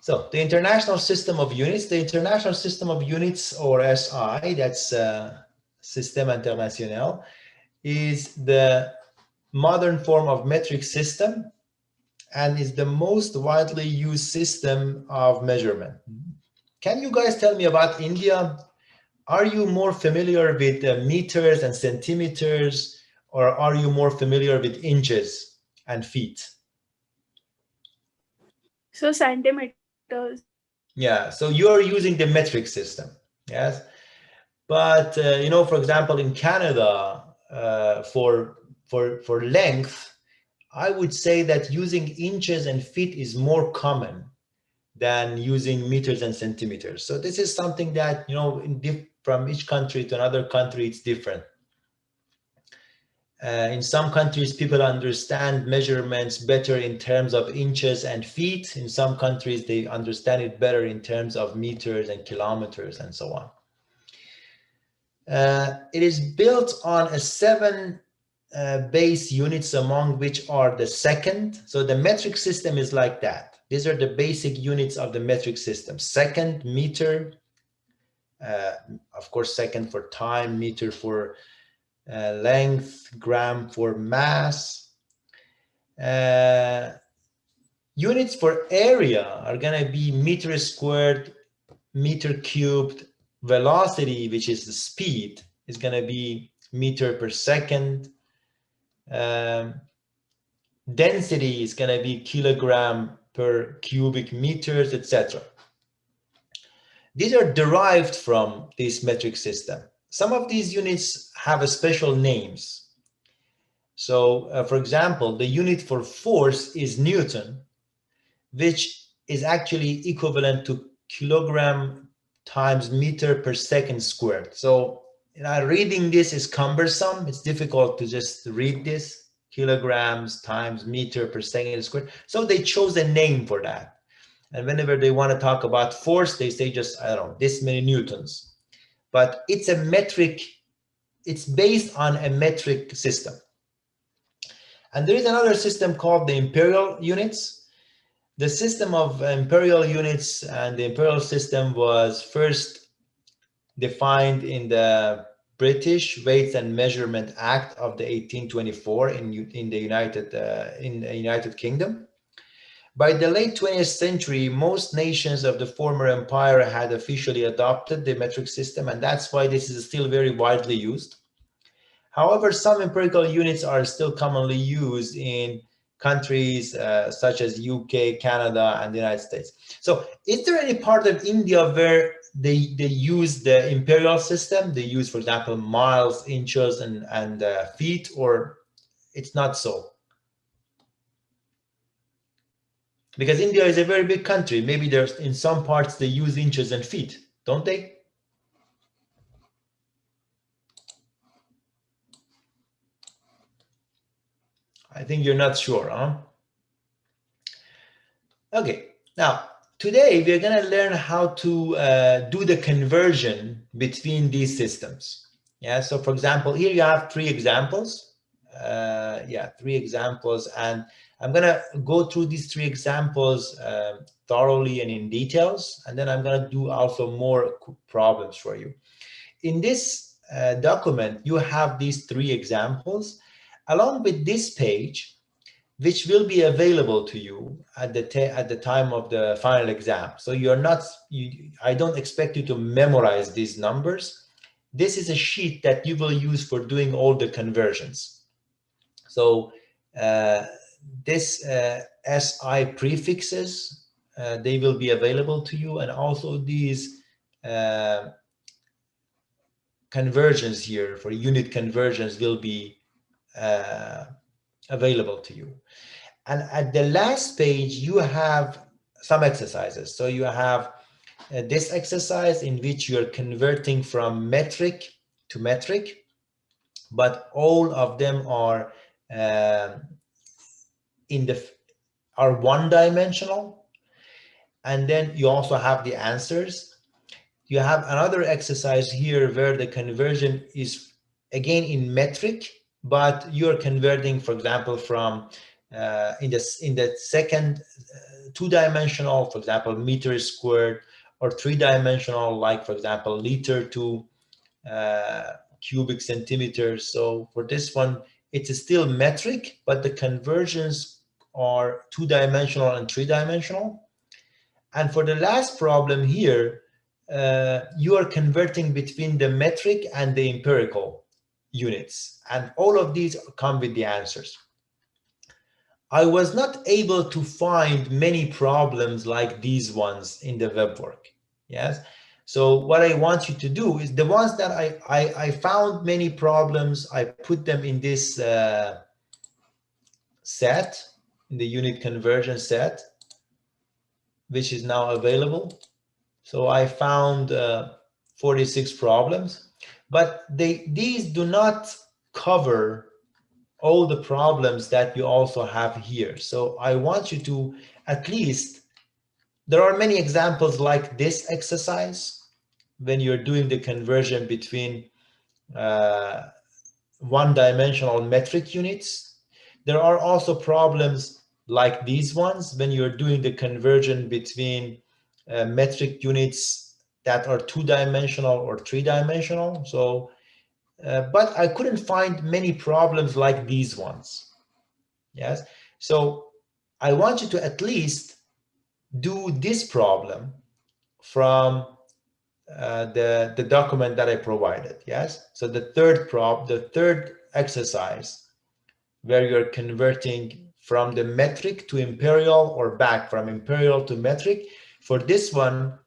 So the International System of Units, or SI, that's Système International, is the modern form of metric system and is the most widely used system of measurement. Can you guys tell me about India? Are you more familiar with meters and centimeters, or are you more familiar with inches and feet? So centimeters. Yeah, so you are using the metric system, yes? But you know, for example, in Canada, for length, I would say that using inches and feet is more common than using meters and centimeters. So this is something that, you know, from each country to another country, it's different. In some countries, people understand measurements better in terms of inches and feet. In some countries, they understand it better in terms of meters and kilometers and so on. It is built on a 7 base units, among which are the second. So the metric system is like that. These are the basic units of the metric system. Second, meter, of course, second for time, meter for length, gram for mass. Units for area are going to be meter squared, meter cubed. Velocity, which is the speed, is going to be meter per second. Density is going to be kilogram per cubic meters, etc. These are derived from this metric system. Some of these units have a special names. So, for example, the unit for force is Newton, which is actually equivalent to kilogram times meter per second squared. So, you know, reading this is cumbersome. It's difficult to just read this, kilograms times meter per second squared. So they chose a name for that. And whenever they want to talk about force, they say just, I don't know, this many newtons. But it's a metric, it's based on a metric system. And there is another system called the imperial units. The system of imperial units and the imperial system was first defined in the British Weights and Measurement Act of the 1824 in the United Kingdom. By the late 20th century, most nations of the former empire had officially adopted the metric system, and that's why this is still very widely used. However, some empirical units are still commonly used in countries such as UK, Canada, and the United States. So is there any part of India where they use the imperial system? They use, for example, miles, inches, and feet, or it's not so? Because India is a very big country. Maybe there's in some parts they use inches and feet, don't they? I think you're not sure, huh? Okay, now today we're going to learn how to do the conversion between these systems. Yeah, so for example, here you have 3 examples. 3 examples, and I'm going to go through these 3 examples thoroughly and in details, and then I'm going to do also more problems for you. In this document, you have these 3 examples, along with this page, which will be available to you at the time of the final exam. So I don't expect you to memorize these numbers. This is a sheet that you will use for doing all the conversions. So this SI prefixes, they will be available to you, and also these conversions here for unit conversions will be available to you. And at the last page, you have some exercises. So you have this exercise in which you're converting from metric to metric, but all of them are one-dimensional. And then you also have the answers. You have another exercise here where the conversion is again in metric, but you're converting, for example, from in the second two-dimensional, for example, meter squared, or three-dimensional, like for example, liter to cubic centimeters. So for this one, it's still metric, but the conversions are two-dimensional and three-dimensional. And for the last problem here, you are converting between the metric and the empirical units, and all of these come with the answers. I was not able to find many problems like these ones in the web work. Yes. So what I want you to do is the ones that I found many problems, I put them in this set, in the unit conversion set, which is now available. So I found 46 problems, but these do not cover all the problems that you also have here. So I want you to at least, there are many examples like this exercise when you're doing the conversion between one-dimensional metric units. There are also problems like these ones when you're doing the conversion between metric units that are two-dimensional or three-dimensional. So but I couldn't find many problems like these ones. Yes, so I want you to at least do this problem from the document that I provided. Yes, so the third exercise, where you're converting from the metric to imperial or back from imperial to metric. For this one,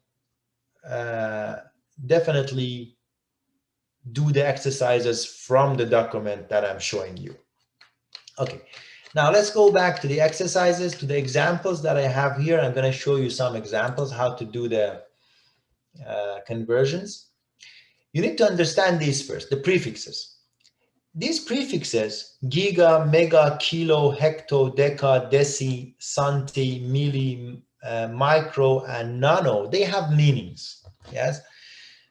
definitely do the exercises from the document that I'm showing you. Okay, now let's go back to the exercises, to the examples that I have here. I'm going to show you some examples how to do the conversions. You need to understand these first, the prefixes. These prefixes, giga, mega, kilo, hecto, deca, deci, santi, milli, micro, and nano, they have meanings. Yes,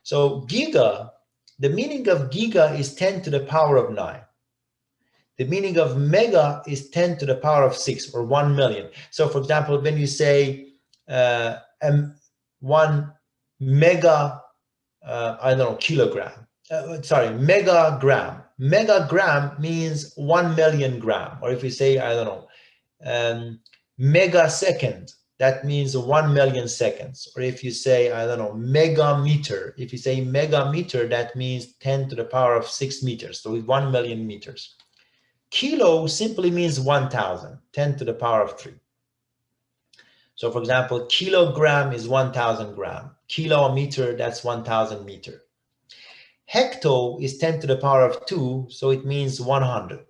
so giga, the meaning of giga is 10 to the power of 9. The meaning of mega is 10 to the power of 6, or 1 million. So for example, when you say 1 mega, I don't know, kilogram, sorry, megagram. Megagram means 1 million gram. Or if you say, I don't know, megasecond, that means 1 million seconds. Or if you say, I don't know, megameter, if you say megameter, that means 10 to the power of 6 meters. So 1 million meters. Kilo simply means 1,000, 10 to the power of 3. So for example, kilogram is 1,000 gram. Kilometer, that's 1,000 meter. Hecto is 10 to the power of 2, so it means 100.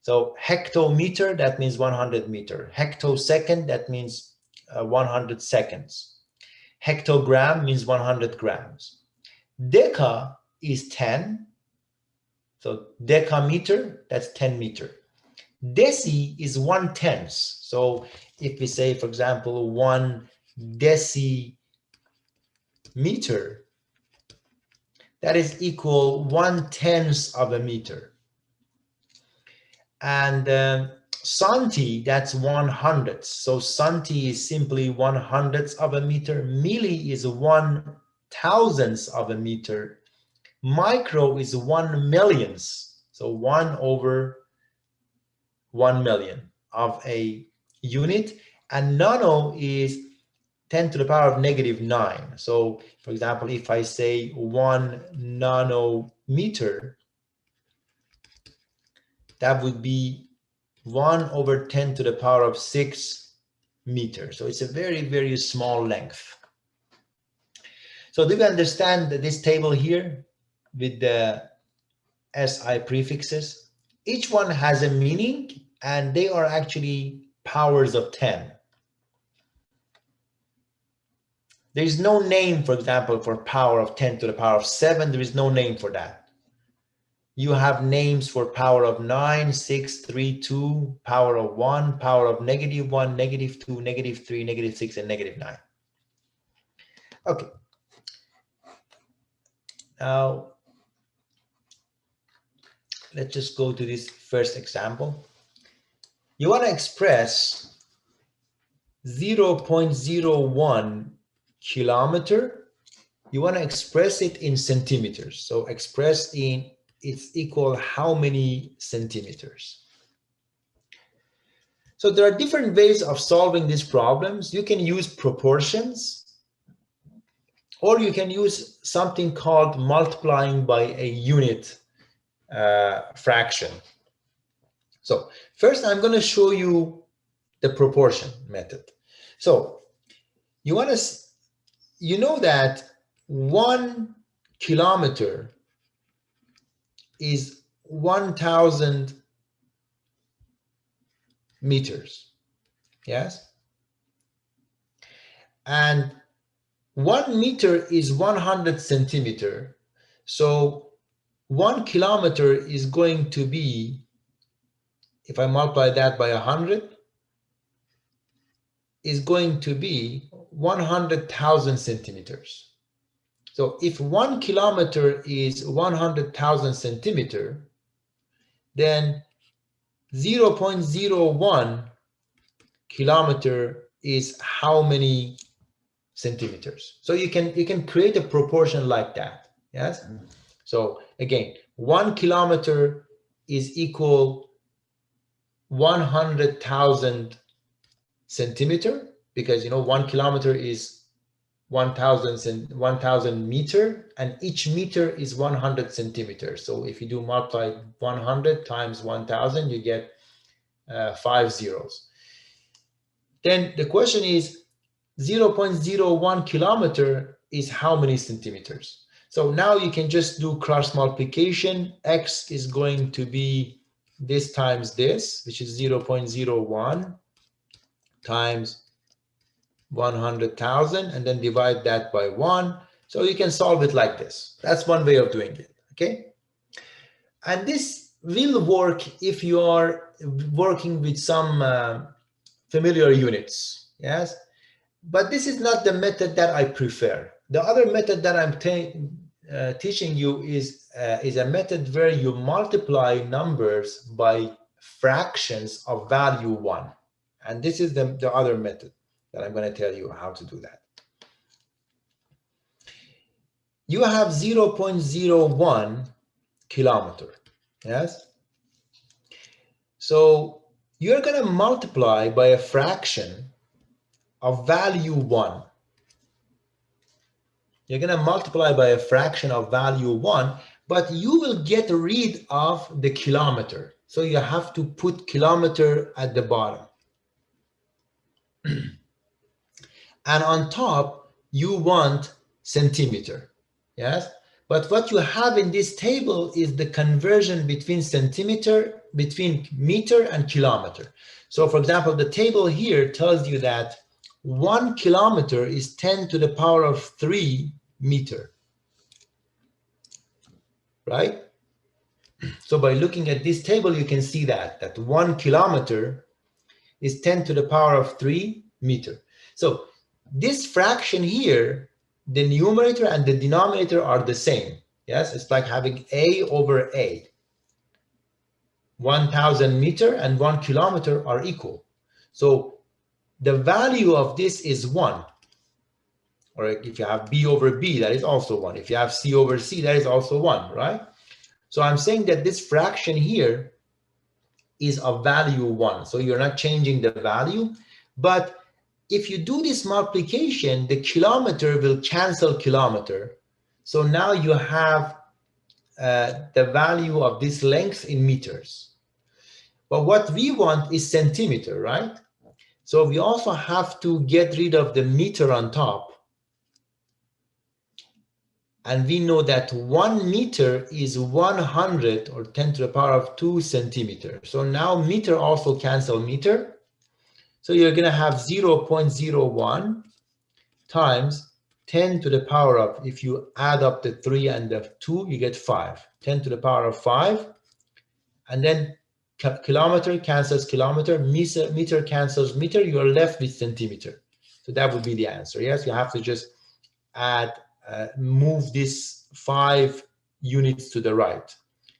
So hectometer, that means 100 meter. Hectosecond, that means 100 seconds. Hectogram means 100 grams. Deca is 10. So decameter, that's 10 meter. Deci is 1/10. So if we say, for example, 1 decimeter, that is equal 1/10 of a meter. And santi, that's 1/100. So santi is simply 1/100 of a meter. Milli is 1/1000 of a meter. Micro is 1 millionth, so 1 over 1 million of a unit, and nano is 10 to the power of -9. So for example, if I say 1 nanometer, that would be 1 over 10 to the power of 6 meters. So it's a very, very small length. So do you understand this table here with the SI prefixes? Each one has a meaning, and they are actually powers of 10. There is no name, for example, for power of 10 to the power of 7. There is no name for that. You have names for power of 9, 6, 3, 2, power of 1, power of -1, -2, -3, -6, and -9. Okay. Now, let's just go to this first example. you want to express 0.01 kilometer. You want to express it in centimeters. So express in, it's equal how many centimeters. So there are different ways of solving these problems. You can use proportions, or you can use something called multiplying by a unit fraction. So first I'm going to show you the proportion method. So you want to, you know that 1 kilometer is 1,000 meters, yes? And 1 meter is 100 centimeter. So 1 kilometer is going to be, if I multiply that by 100, is going to be 100,000 centimeters. So if 1 kilometer is 100,000 centimeter, then 0.01 kilometer is how many centimeters? So you can create a proportion like that, yes? So again, 1 kilometer is equal 100,000 centimeter, because 1 kilometer is 1,000 meter, and each meter is 100 centimeters. So if you do multiply 100 times 1,000, you get 5 zeros. Then the question is 0.01 kilometer is how many centimeters? So now you can just do cross multiplication. X is going to be this times this, which is 0.01 times 100,000, and then divide that by 1. So you can solve it like this. That's one way of doing it, okay? And this will work if you are working with some familiar units, yes? But this is not the method that I prefer. The other method that I'm teaching you is a method where you multiply numbers by fractions of value 1. And this is the other method that I'm going to tell you how to do that. You have 0.01 kilometer, yes? So you're going to multiply by a fraction of value 1. You're going to multiply by a fraction of value 1, but you will get rid of the kilometer. So you have to put kilometer at the bottom. And on top, you want centimeter, yes? But what you have in this table is the conversion between between meter and kilometer. So for example, the table here tells you that 1 kilometer is 10 to the power of 3 meter, right? So by looking at this table, you can see that 1 kilometer is 10 to the power of 3 meter. So this fraction here, the numerator and the denominator are the same. Yes, it's like having A over A. 1,000 meter and 1 kilometer are equal. So the value of this is 1. Or if you have B over B, that is also 1. If you have C over C, that is also 1, right? So I'm saying that this fraction here is of value 1. So you're not changing the value, but if you do this multiplication, the kilometer will cancel kilometer. So now you have the value of this length in meters. But what we want is centimeter, right? So we also have to get rid of the meter on top. And we know that 1 meter is 100 or 10 to the power of 2 centimeters. So now meter also cancel meter. So you're going to have 0.01 times 10 to the power of, if you add up the 3 and the 2, you get 5. 10 to the power of 5. And then kilometer cancels kilometer, meter cancels meter, you're left with centimeter. So that would be the answer. Yes, you have to just add, move this 5 units to the right.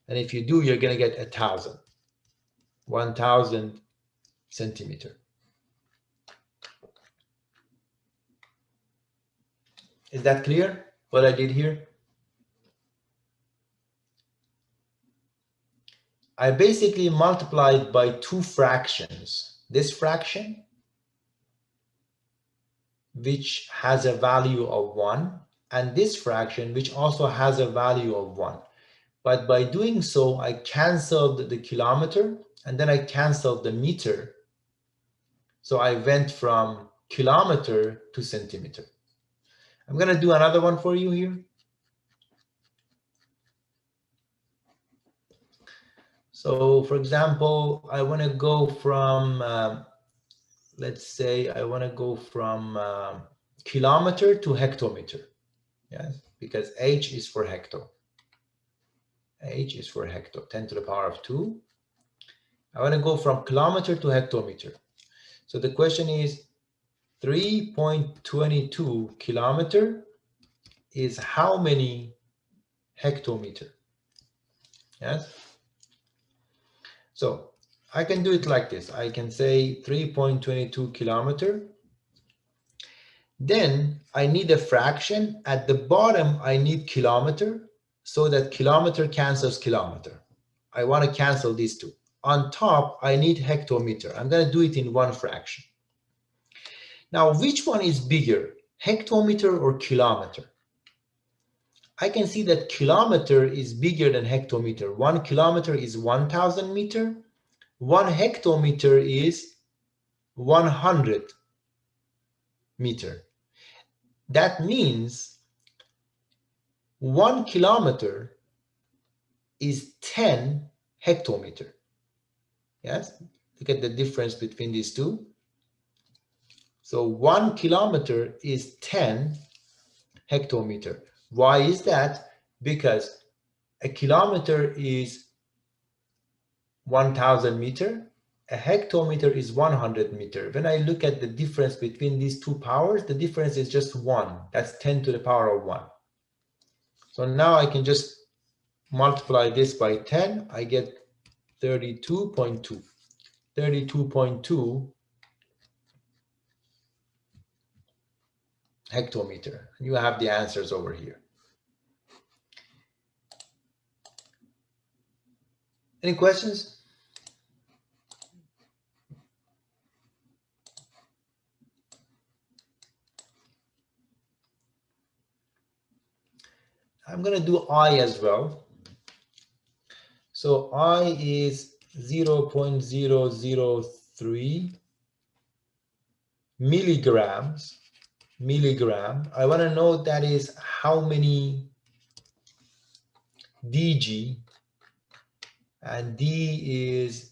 And if you do, you're going to get 1,000. 1,000 centimeter. Is that clear what I did here? I basically multiplied by two fractions. This fraction, which has a value of 1, and this fraction, which also has a value of 1. But by doing so, I canceled the kilometer, and then I canceled the meter. So I went from kilometer to centimeter. I'm going to do another one for you here. So for example, I want to go from, let's say I want to go from kilometer to hectometer. Yes, because H is for hecto. H is for hecto, 10 to the power of 2. I want to go from kilometer to hectometer. So the question is 3.22 kilometer is how many hectometer? Yes. So I can do it like this. I can say 3.22 kilometer. Then I need a fraction. At the bottom, I need kilometer, so that kilometer cancels kilometer. I want to cancel these two. On top, I need hectometer. I'm going to do it in one fraction. Now, which one is bigger, hectometer or kilometer? I can see that kilometer is bigger than hectometer. 1 kilometer is 1,000 meter. 1 hectometer is 100 meter. That means 1 kilometer is 10 hectometer. Yes, look at the difference between these two. So 1 kilometer is 10 hectometer. Why is that? Because a kilometer is 1,000 meter. A hectometer is 100 meter. When I look at the difference between these two powers, the difference is just 1. That's 10 to the power of 1. So now I can just multiply this by 10. I get 32.2. 32.2 hectometer. You have the answers over here. Any questions? I'm going to do I as well. So I is 0.003 milligrams. I want to know that is how many dg, and d is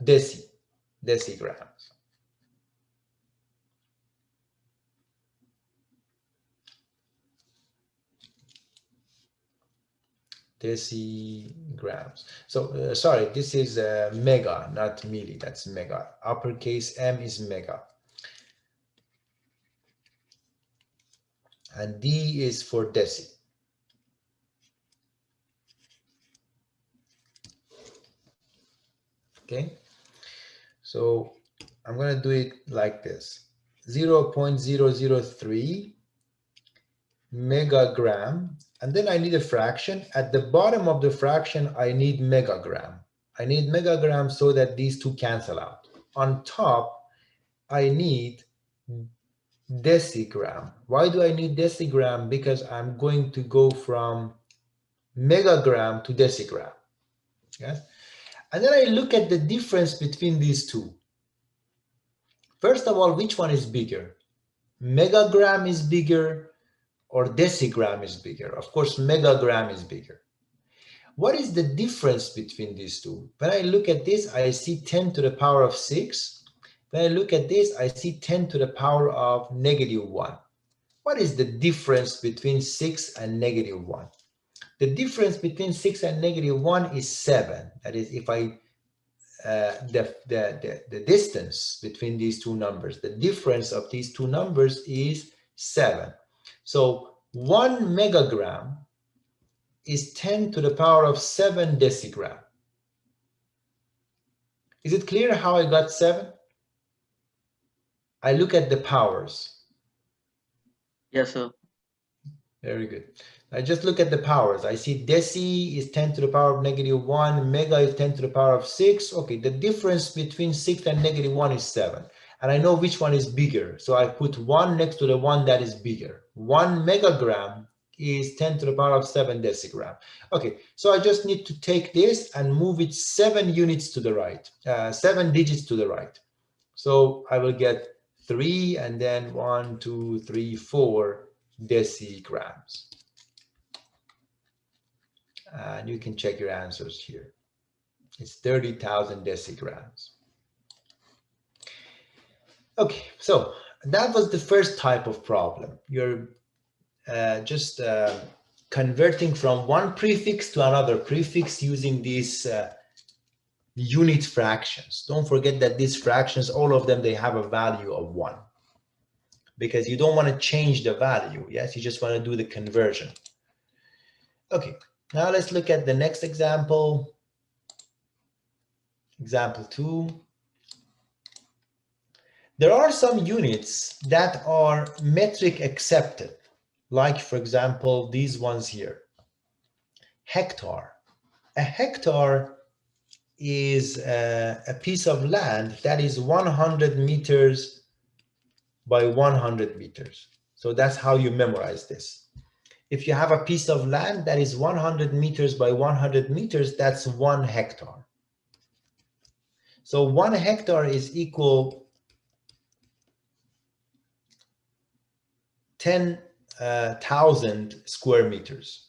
decigrams. Decigrams. So sorry, this is mega, not milli. That's mega. Uppercase M is mega. And D is for deci. Okay, so I'm going to do it like this. 0.003 megagram, and then I need a fraction. At the bottom of the fraction, I need megagram. I need megagram so that these two cancel out. On top, I need decigram. Why do I need decigram? Because I'm going to go from megagram to decigram. Yes. And then I look at the difference between these two. First of all, which one is bigger? Megagram is bigger or decigram is bigger? Of course, megagram is bigger. What is the difference between these two? When I look at this, I see 10 to the power of 6. When I look at this, I see 10 to the power of -1. What is the difference between 6 and -1? The difference between 6 and -1 is 7. That is, if I the distance between these two numbers, the difference of these two numbers is 7. So 1 megagram is 10 to the power of 7 decigram. Is it clear how I got 7? I look at the powers. Yes, sir. Very good. I just look at the powers. I see deci is 10 to the power of -1, mega is 10 to the power of 6. Okay, the difference between 6 and -1 is 7. And I know which one is bigger. So I put 1 next to the one that is bigger. 1 megagram is 10 to the power of 7 decigram. Okay, so I just need to take this and move it 7 units to the right, 7 digits to the right. So I will get 3 and then 1, 2, 3, 4 decigrams. And you can check your answers here. It's 30,000 decigrams. Okay, so that was the first type of problem. You're just converting from one prefix to another prefix using these unit fractions. Don't forget that these fractions, all of them, they have a value of 1. Because you don't want to change the value, yes? You just want to do the conversion. Okay, now let's look at the next example. Example 2. There are some units that are metric accepted, like, for example, these ones here. Hectare. A hectare is a piece of land that is 100 meters by 100 meters. So that's how you memorize this. If you have a piece of land that is 100 meters by 100 meters, that's 1 hectare. So 1 hectare is equal 10,000 square meters.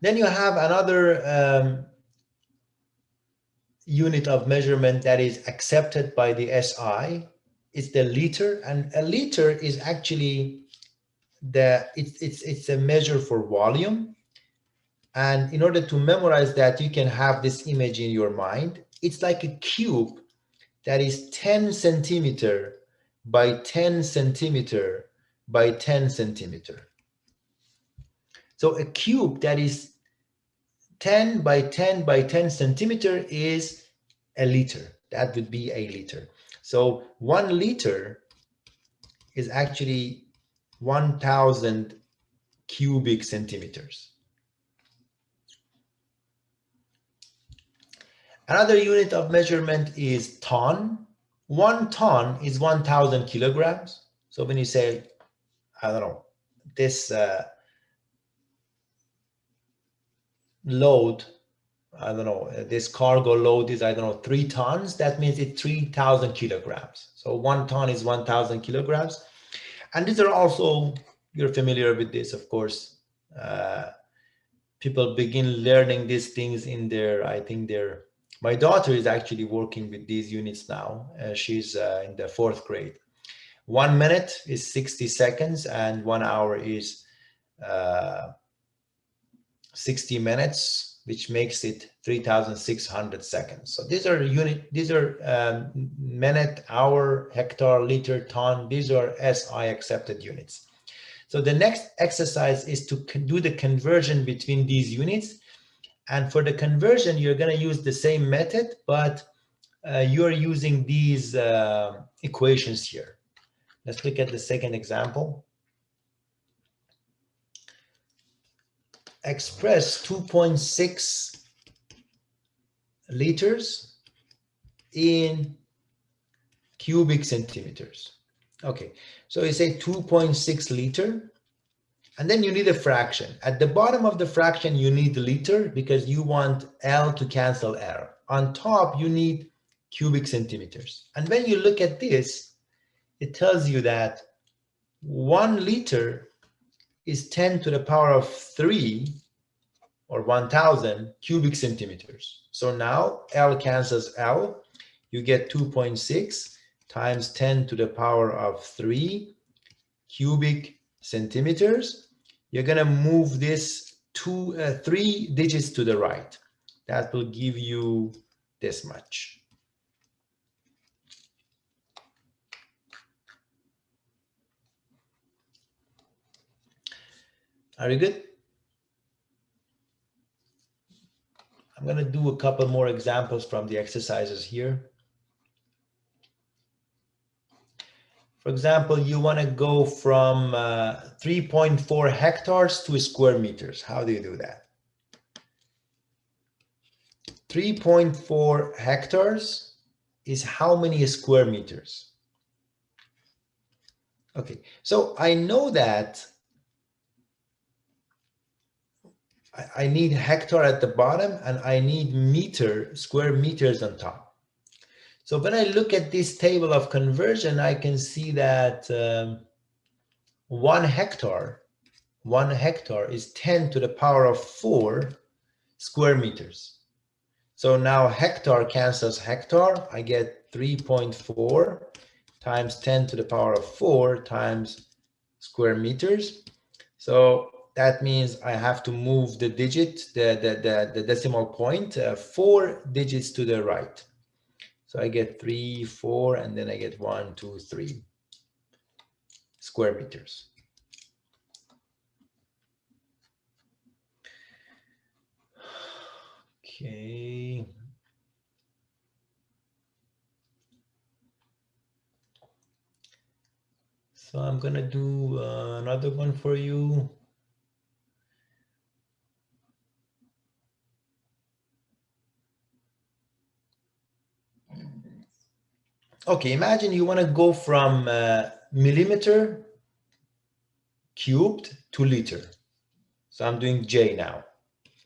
Then you have another unit of measurement that is accepted by the SI. It's the liter, and a liter is actually it's a measure for volume. And in order to memorize that, you can have this image in your mind. It's like a cube that is 10 centimeter by 10 centimeter by 10 centimeter. So a cube that is 10 by 10 by 10 centimeter is a liter. That would be a liter. So 1 liter is actually 1,000 cubic centimeters. Another unit of measurement is ton. 1 ton is 1,000 kilograms. So when you say, I don't know, this load, I don't know, this cargo load is, I don't know, 3 tons, that means it's 3,000 kilograms. So 1 ton is 1,000 kilograms. And these are also, you're familiar with this, of course. People begin learning these things in their, I think my daughter is actually working with these units now. She's in the 4th grade. 1 minute is 60 seconds and 1 hour is 60 minutes, which makes it 3,600 seconds. So these are minute, hour, hectare, liter, ton. These are SI accepted units. So the next exercise is to do the conversion between these units. And for the conversion, you're going to use the same method, but you're using these equations here. Let's look at the second example. Express 2.6 liters in cubic centimeters. Okay, so you say 2.6 liter, and then you need a fraction. At the bottom of the fraction, you need the liter because you want L to cancel L. On top, you need cubic centimeters. And when you look at this, it tells you that 1 liter is 10 to the power of 3 or 1,000 cubic centimeters. So now L cancels L. You get 2.6 times 10 to the power of 3 cubic centimeters. You're going to move this 3 digits to the right. That will give you this much. Are you good? I'm going to do a couple more examples from the exercises here. For example, you want to go from 3.4 hectares to square meters. How do you do that? 3.4 hectares is how many square meters? Okay, so I know that I need hectare at the bottom and I need square meters on top. So when I look at this table of conversion, I can see that 1 hectare is 10 to the power of 4 square meters. So now hectare cancels hectare. I get 3.4 times 10 to the power of 4 times square meters. So that means I have to move the digit, the decimal point, 4 digits to the right. So I get 3, 4, and then I get 1, 2, 3 square meters. Okay. So I'm gonna do another one for you. Okay, imagine you want to go from millimeter cubed to liter. So I'm doing J now.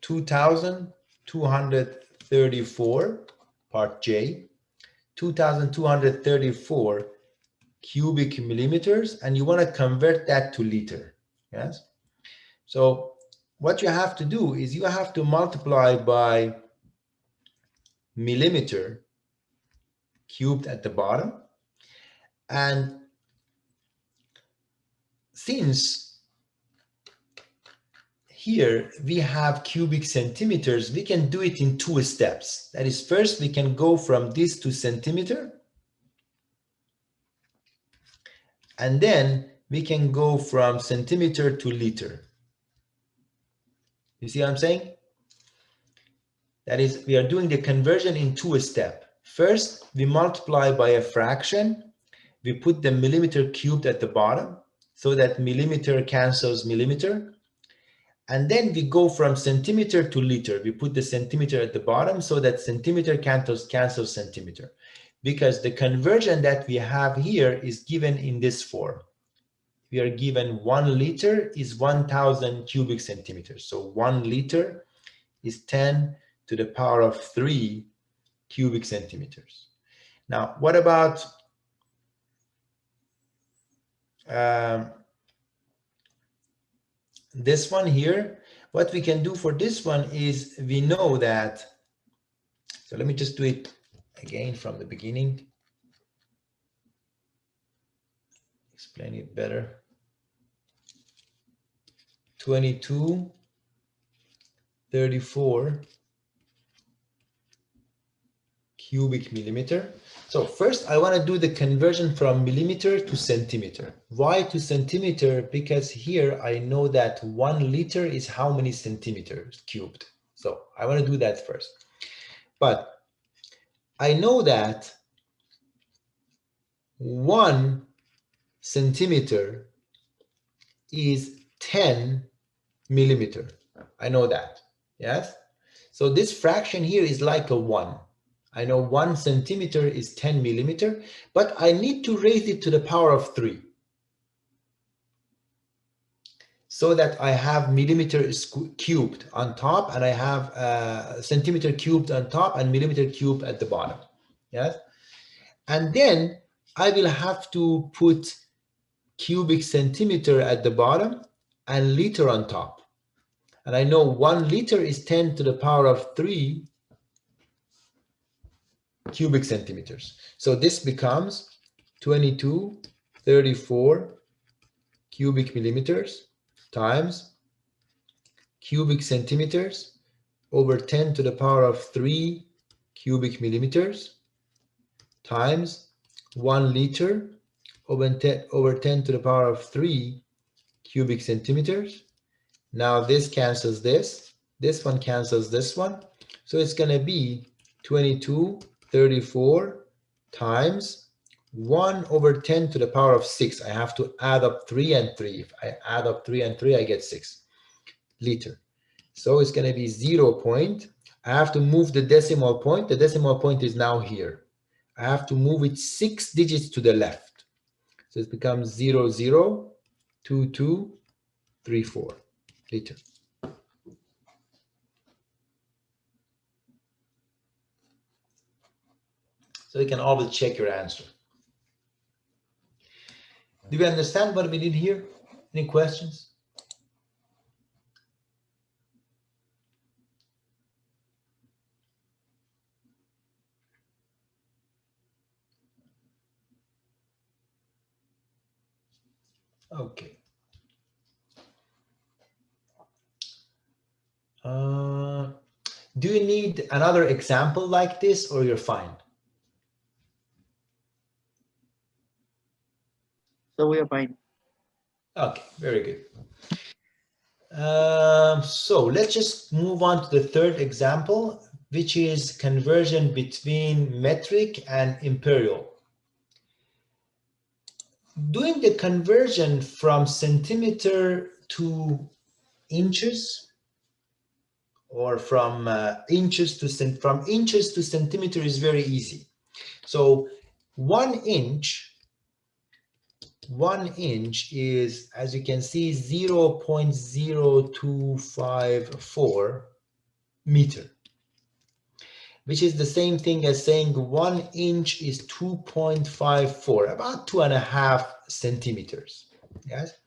2,234 part J, 2,234 cubic millimeters, and you want to convert that to liter. Yes. So what you have to do is you have to multiply by millimeter cubed at the bottom, and since here we have cubic centimeters, we can do it in 2 steps. That is, first we can go from this to centimeter, and then we can go from centimeter to liter. You see what I'm saying? That is, we are doing the conversion in 2 steps. First, we multiply by a fraction. We put the millimeter cubed at the bottom so that millimeter cancels millimeter. And then we go from centimeter to liter. We put the centimeter at the bottom so that centimeter cancels centimeter. Because the conversion that we have here is given in this form. We are given 1 liter is 1,000 cubic centimeters. So 1 liter is 10 to the power of 3 cubic centimeters. Now, what about this one here? What we can do for this one is we know that, so let me just do it again from the beginning. Explain it better. 2234 cubic millimeter. So first I want to do the conversion from millimeter to centimeter. Why to centimeter? Because here I know that 1 liter is how many centimeters cubed. So I want to do that first. But I know that 1 centimeter is 10 millimeter. I know that. Yes. So this fraction here is like a 1. I know 1 centimeter is 10 millimeter, but I need to raise it to the power of 3 so that I have millimeter cubed on top, and I have centimeter cubed on top and millimeter cubed at the bottom. Yes. And then I will have to put cubic centimeter at the bottom and liter on top. And I know 1 liter is 10 to the power of 3 cubic centimeters. So this becomes 2234 cubic millimeters times cubic centimeters over 10 to the power of 3 cubic millimeters times 1 liter over 10 to the power of 3 cubic centimeters. Now this cancels this. This one cancels this one. So it's going to be 2234 times 1 over 10 to the power of 6. I have to add up 3 and 3. If I add up 3 and 3, I get 6 liter. So it's going to be 0 point. I have to move the decimal point. The decimal point is now here. I have to move it 6 digits to the left. So it becomes 002234 liter. So you can always check your answer. Do we understand what we did here? Any questions? Okay. Do you need another example like this, or you're fine? So we are fine. Okay, very good. So let's just move on to the third example, which is conversion between metric and imperial. Doing the conversion from centimeter to inches, or from inches to centimeter is very easy. So 1 inch is, as you can see, 0.0254 meter, which is the same thing as saying 1 inch is 2.54, about 2.5 centimeters. Yes.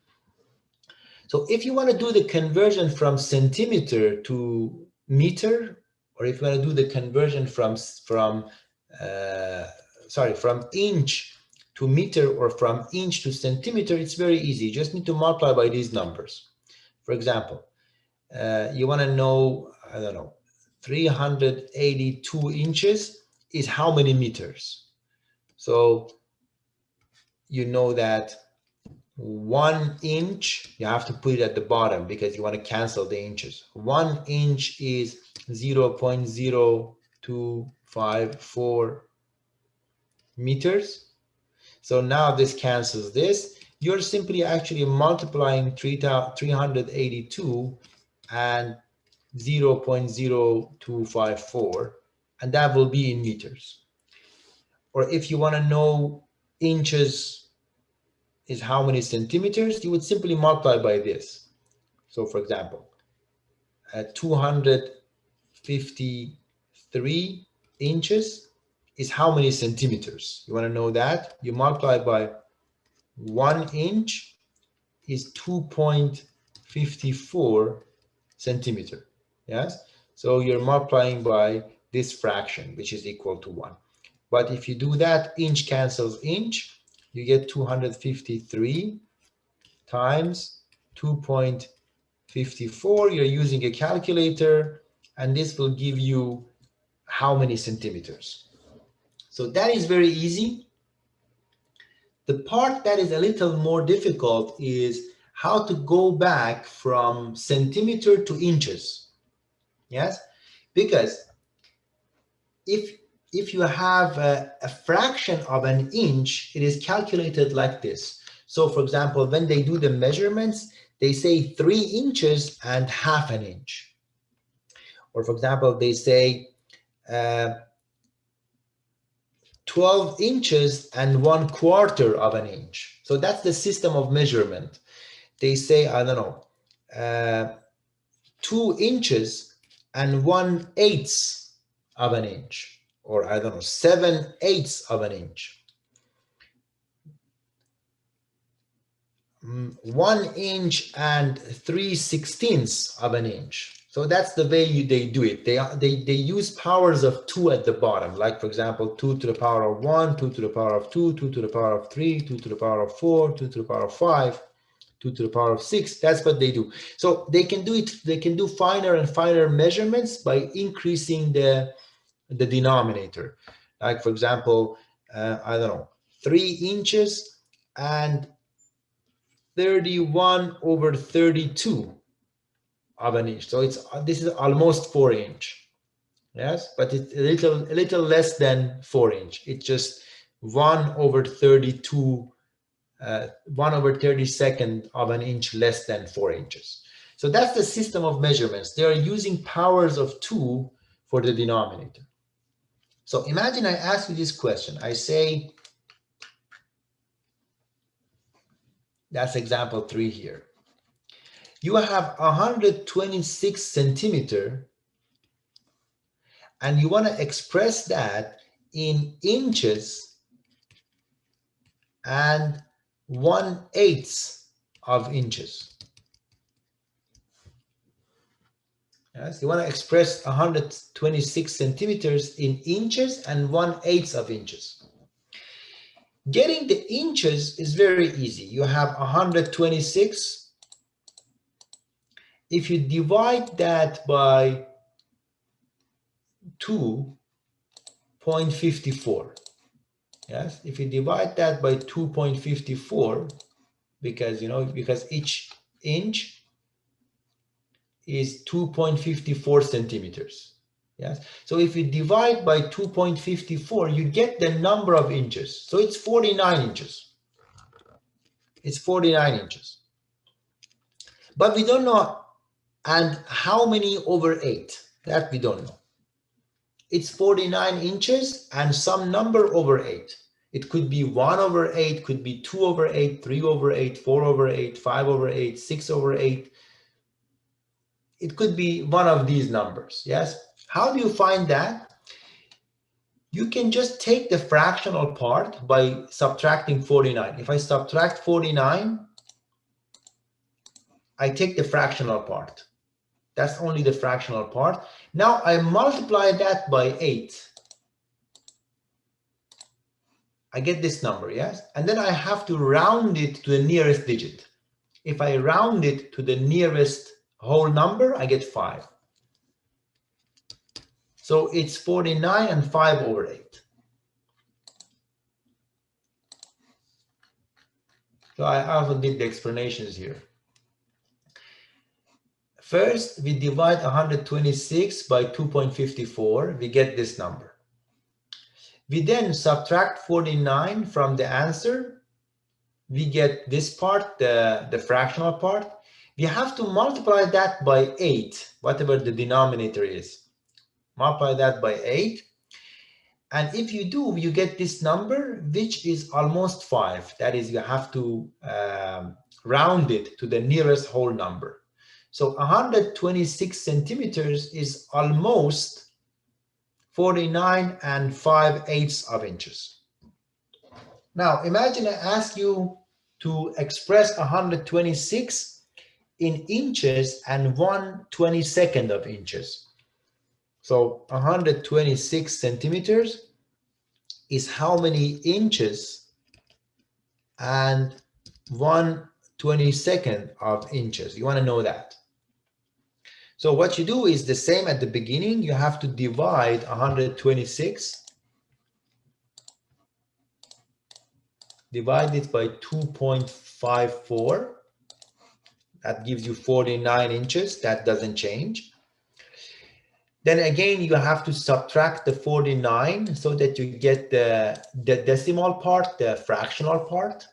So if you want to do the conversion from centimeter to meter, or if you want to do the conversion from inch to meter, or from inch to centimeter, it's very easy. You just need to multiply by these numbers. For example, you want to know, I don't know, 382 inches is how many meters? So you know that 1 inch, you have to put it at the bottom because you want to cancel the inches. 1 inch is 0.0254 meters. So now this cancels this. You're simply actually multiplying 382 and 0.0254, and that will be in meters. Or if you want to know inches is how many centimeters, you would simply multiply by this. So for example, 253 inches is how many centimeters? You want to know that? You multiply by 1 inch is 2.54 centimeter. Yes, so you're multiplying by this fraction, which is equal to 1. But if you do that, inch cancels inch, you get 253 times 2.54. You're using a calculator, and this will give you how many centimeters. So that is very easy. The part that is a little more difficult is how to go back from centimeter to inches. Yes, because if you have a fraction of an inch, it is calculated like this. So for example, when they do the measurements, they say 3 inches and half an inch. Or for example, they say 12 inches and 1/4 of an inch. So that's the system of measurement. They say, I don't know, 2 inches and 1/8 of an inch, or I don't know, 7/8 of an inch. 1 inch and 3/16 of an inch. So that's the way they do it. They use powers of 2 at the bottom. Like for example, 2 to the power of 1, 2 to the power of 2, 2 to the power of 3, 2 to the power of 4, 2 to the power of 5, 2 to the power of 6. That's what they do. So they can do it. They can do finer and finer measurements by increasing the denominator. Like for example, I don't know, 3 inches and 31/32 of an inch. So this is almost 4 inch. Yes, but it's a little less than 4 inch. It's just 1/32, 1/32 of an inch less than 4 inches. So that's the system of measurements. They are using powers of 2 for the denominator. So imagine I ask you this question. I say, that's example 3 here. You have 126 centimeter, and you want to express that in inches and 1/8 of inches. Yes, you want to express 126 centimeters in inches and 1/8 of inches. Getting the inches is very easy. You have 126. If you divide that by 2.54, yes, if you divide that by 2.54, because because each inch is 2.54 centimeters. Yes, so if you divide by 2.54, you get the number of inches. So it's 49 inches. It's 49 inches. But we don't know, and how many over 8? That we don't know. It's 49 inches and some number over 8. It could be 1/8, could be 2/8, 3/8, 4/8, 5/8, 6/8. It could be one of these numbers, yes? How do you find that? You can just take the fractional part by subtracting 49. If I subtract 49, I take the fractional part. That's only the fractional part. Now I multiply that by 8. I get this number, yes? And then I have to round it to the nearest digit. If I round it to the nearest whole number, I get 5. So it's 49 and 5/8. So I also did the explanations here. First, we divide 126 by 2.54. We get this number. We then subtract 49 from the answer. We get this part, the fractional part. We have to multiply that by 8, whatever the denominator is. Multiply that by 8. And if you do, you get this number, which is almost 5. That is, you have to round it to the nearest whole number. So 126 centimeters is almost 49 and 5/8 of inches. Now, imagine I ask you to express 126 in inches and 1/22 of inches. So 126 centimeters is how many inches and 1/22 of inches. You want to know that. So what you do is the same at the beginning. You have to divide 126. Divide it by 2.54. That gives you 49 inches. That doesn't change. Then again, you have to subtract the 49 so that you get the decimal part, the fractional part.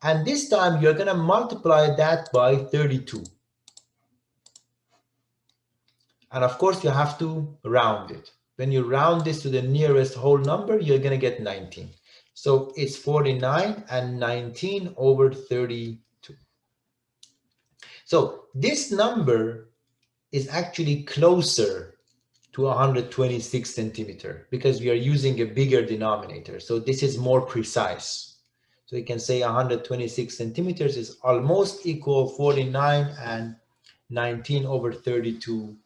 And this time you're going to multiply that by 32. And of course, you have to round it. When you round this to the nearest whole number, you're going to get 19. So it's 49 and 19/32. So this number is actually closer to 126 centimeter because we are using a bigger denominator. So this is more precise. So you can say 126 centimeters is almost equal 49 and 19/32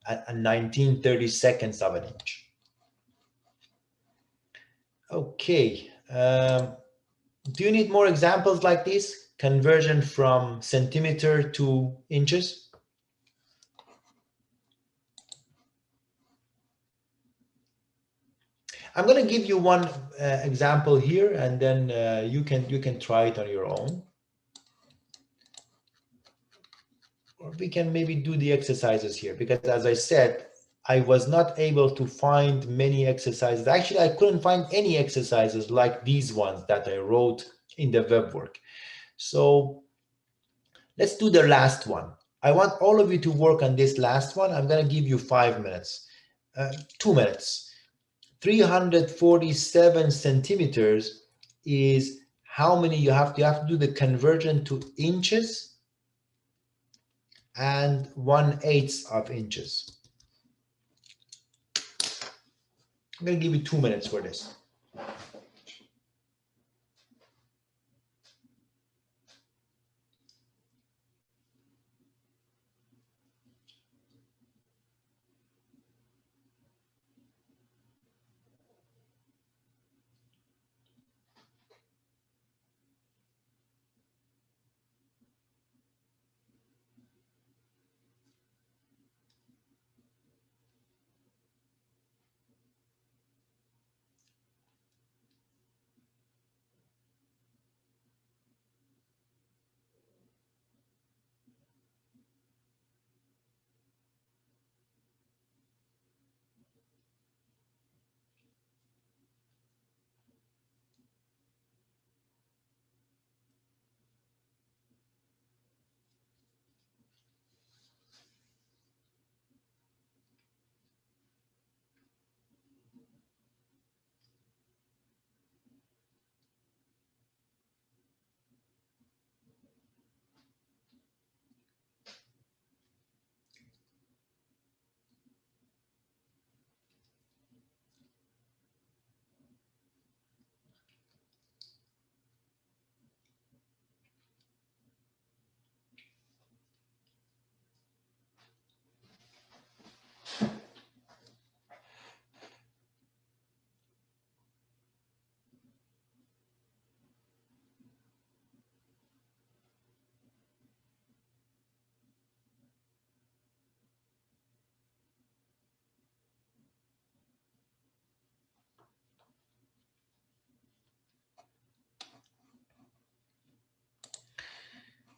and 19/32 of an inch. Okay. Do you need more examples like this? Conversion from centimeter to inches? I'm going to give you one example here, and then you can try it on your own. or we can maybe do the exercises here, because as I said, I was not able to find many exercises. Actually, I couldn't find any exercises like these ones that I wrote in the web work. So let's do the last one. I want all of you to work on this last one. I'm going to give you 5 minutes, 2 minutes. 347 centimeters is how many you have to do the conversion to inches and 1/8 of inches. I'm going to give you 2 minutes for this.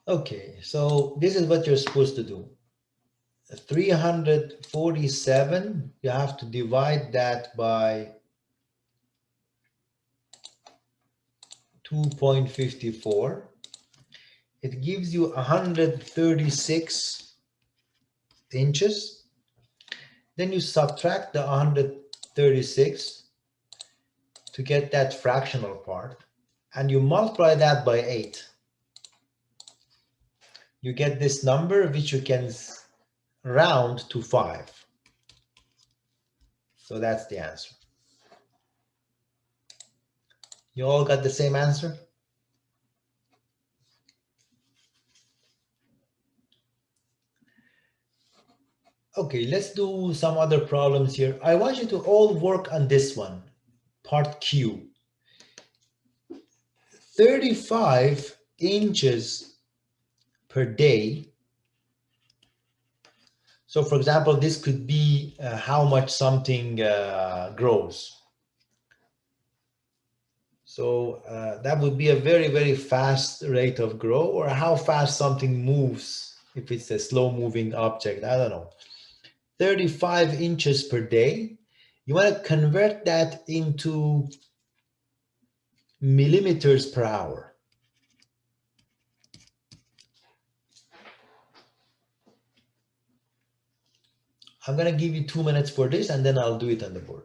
Okay, so this is what you're supposed to do. 347, you have to divide that by 2.54. It gives you 136 inches. Then you subtract the 136 to get that fractional part, and you multiply that by 8. You get this number, which you can round to 5. So that's the answer. You all got the same answer? Okay, let's do some other problems here. I want you to all work on this one, part Q. 35 inches per day. So for example, this could be how much something grows. So that would be a very, very fast rate of growth, or how fast something moves if it's a slow moving object, I don't know. 35 inches per day. You want to convert that into millimeters per hour. I'm going to give you 2 minutes for this, and then I'll do it on the board.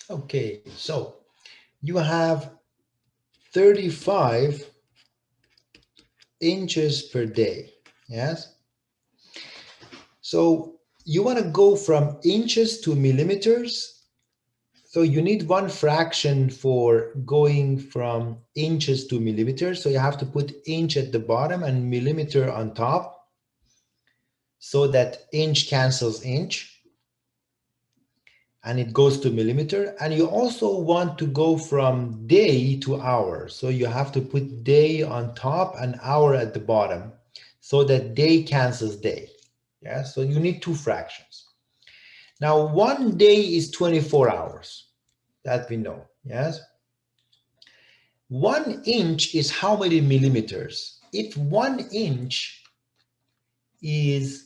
Okay, so you have 35 inches per day, yes? So you want to go from inches to millimeters. So you need one fraction for going from inches to millimeters. So you have to put inch at the bottom and millimeter on top so that inch cancels inch and it goes to millimeter. And you also want to go from day to hour. So you have to put day on top and hour at the bottom so that day cancels day. Yeah, so you need two fractions. Now, one day is 24 hours, that we know, yes? 1 inch is how many millimeters? If 1 inch is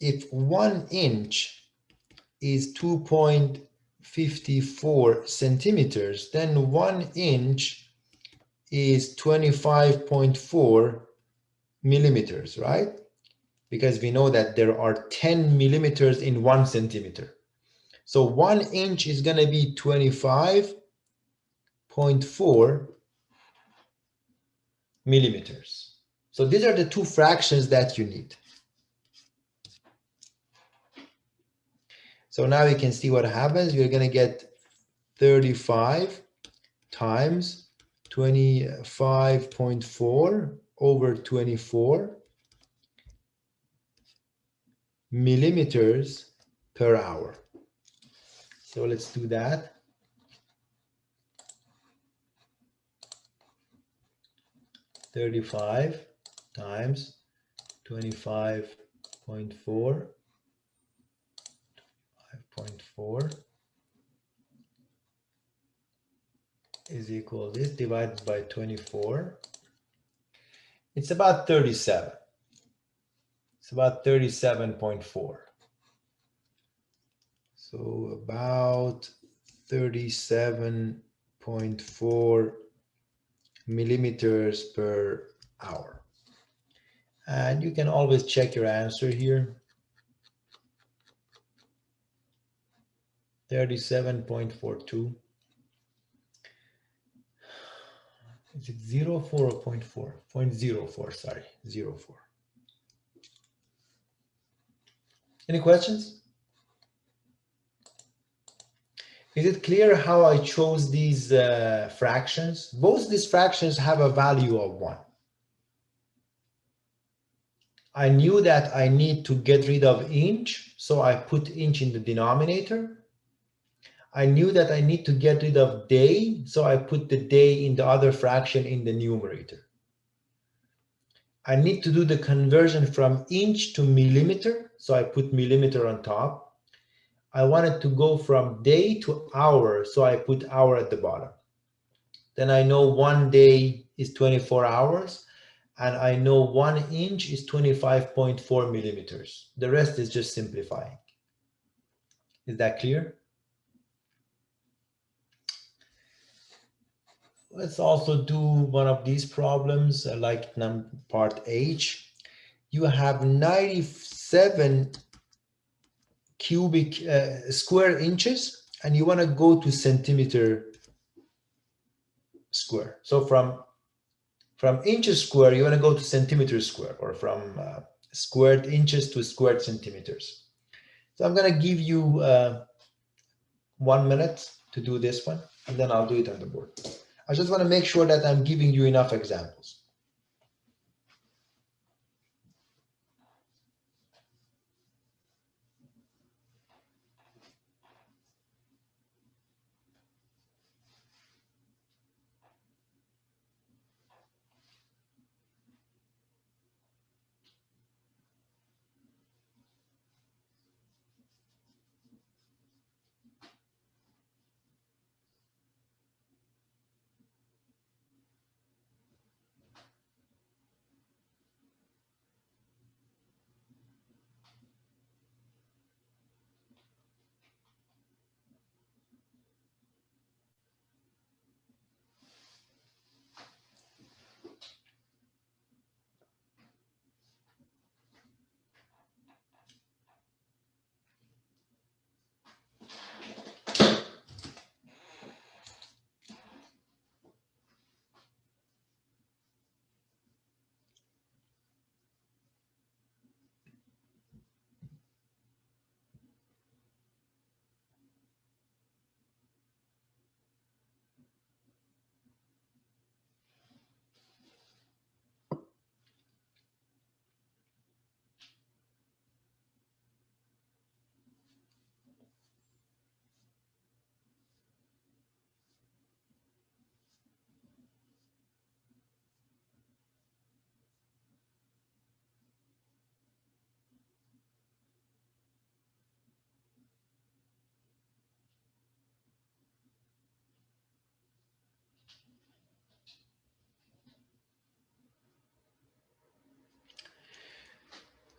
2.54 centimeters, then 1 inch is 25.4 millimeters, right? Because we know that there are 10 millimeters in 1 centimeter. So 1 inch is going to be 25.4 millimeters. So these are the two fractions that you need. So now you can see what happens. You're going to get 35 times 25.4 over 24 millimeters per hour. So let's do that. 35 times 25.4 5.4 is equal to this divided by 24. It's about 37. It's about 37.4. So about 37.4 millimeters per hour. And you can always check your answer here. 37.42. Is it 0.4 or 0.4? 0.04, sorry, 0.4. Any questions? Is it clear how I chose these fractions? Both these fractions have a value of 1. I knew that I need to get rid of inch, so I put inch in the denominator. I knew that I need to get rid of day, so I put the day in the other fraction in the numerator. I need to do the conversion from inch to millimeter, so I put millimeter on top. I wanted to go from day to hour, so I put hour at the bottom. Then I know 1 day is 24 hours, and I know 1 inch is 25.4 millimeters. The rest is just simplifying. Is that clear? Let's also do one of these problems, like part H. You have 97 cubic square inches, and you want to go to centimeter square. So from inches square, you want to go to centimeter square, or from squared inches to squared centimeters. So I'm going to give you 1 minute to do this one, and then I'll do it on the board. I just want to make sure that I'm giving you enough examples.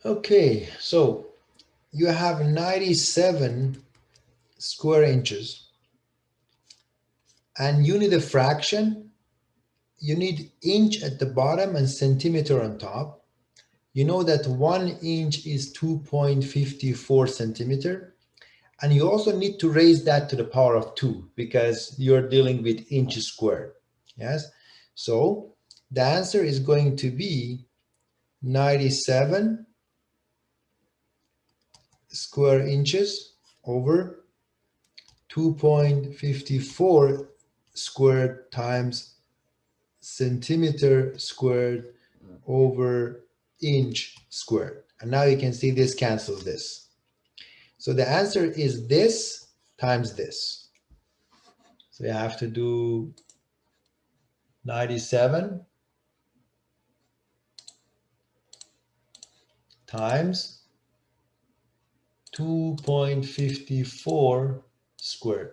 Okay, so you have 97 square inches and you need a fraction. You need inch at the bottom and centimeter on top. You know that 1 inch is 2.54 centimeter. And you also need to raise that to the power of 2 because you're dealing with inches squared. Yes. So the answer is going to be 97 square inches over 2.54 squared times centimeter squared over inch squared. And now you can see this cancels this. So the answer is this times this. So you have to do 97 times 2.54 squared.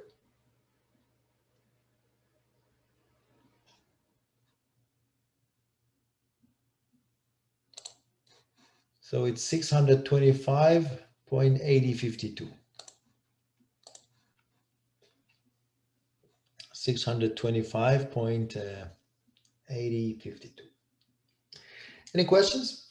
So it's 625.8052. 625.8052. Any questions?